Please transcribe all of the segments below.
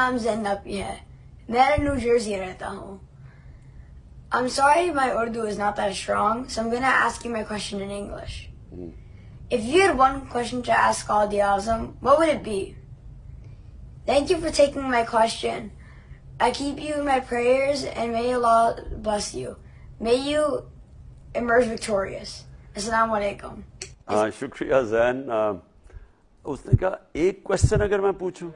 نام زینب ہے. میں نیو جرسی رہتا ہوں. I'm sorry my Urdu is not that strong, so I'm going to ask you my question in English. If you had one question to ask Qaadi Azam, what would it be? Thank you for taking my question. I keep you in my prayers and may Allah bless you. May you emerge victorious. Assalamu alaikum. شکریہ زین. اس نے کہا ایک question اگر میں پوچھوں.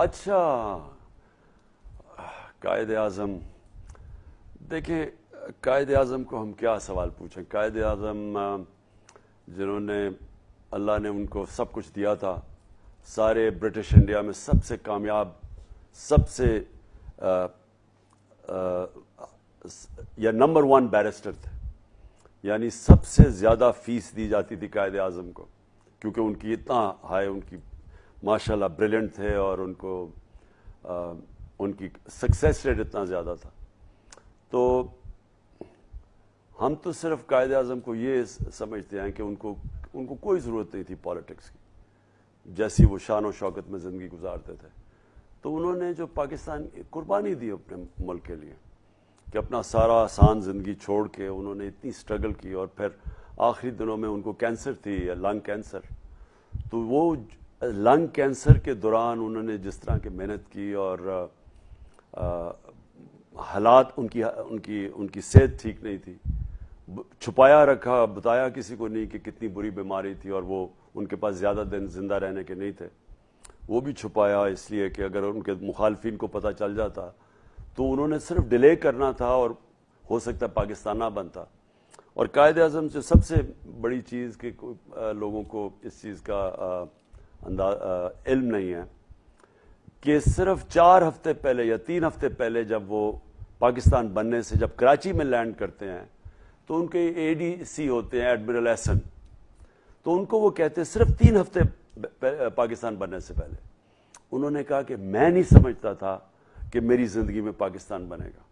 اچھا قائد اعظم، دیکھیں قائد اعظم کو ہم کیا سوال پوچھیں. قائد اعظم جنہوں نے اللہ نے ان کو سب کچھ دیا تھا، سارے برٹش انڈیا میں سب سے کامیاب، سب سے یا نمبر 1 بیرسٹر تھے. یعنی سب سے زیادہ فیس دی جاتی تھی قائد اعظم کو، کیونکہ ان کی اتنا ہائی، ان کی ماشاءاللہ بریلینٹ تھے اور ان کو ان کی سکسیس ریٹ اتنا زیادہ تھا. تو ہم تو صرف قائد اعظم کو یہ سمجھتے ہیں کہ ان کو کوئی ضرورت نہیں تھی پالیٹکس کی، جیسی وہ شان و شوکت میں زندگی گزارتے تھے. تو انہوں نے جو پاکستان قربانی دی اپنے ملک کے لیے، کہ اپنا سارا آسان زندگی چھوڑ کے انہوں نے اتنی سٹرگل کی، اور پھر آخری دنوں میں ان کو کینسر تھی، لنگ کینسر. تو وہ لنگ کینسر کے دوران انہوں نے جس طرح کی محنت کی، اور حالات ان کی صحت ٹھیک نہیں تھی، چھپایا رکھا، بتایا کسی کو نہیں کہ کتنی بری بیماری تھی، اور وہ ان کے پاس زیادہ دن زندہ رہنے کے نہیں تھے. وہ بھی چھپایا اس لیے کہ اگر ان کے مخالفین کو پتہ چل جاتا تو انہوں نے صرف ڈیلے کرنا تھا اور ہو سکتا پاکستان نہ بنتا. اور قائد اعظم سے سب سے بڑی چیز کہ لوگوں کو اس چیز کا علم نہیں ہے کہ صرف 4 ہفتے پہلے یا 3 ہفتے پہلے جب وہ پاکستان بننے سے جب کراچی میں لینڈ کرتے ہیں تو ان کے اے ڈی سی ہوتے ہیں ایڈمرل احسن، تو ان کو وہ کہتے ہیں صرف 3 ہفتے پاکستان بننے سے پہلے انہوں نے کہا کہ میں نہیں سمجھتا تھا کہ میری زندگی میں پاکستان بنے گا.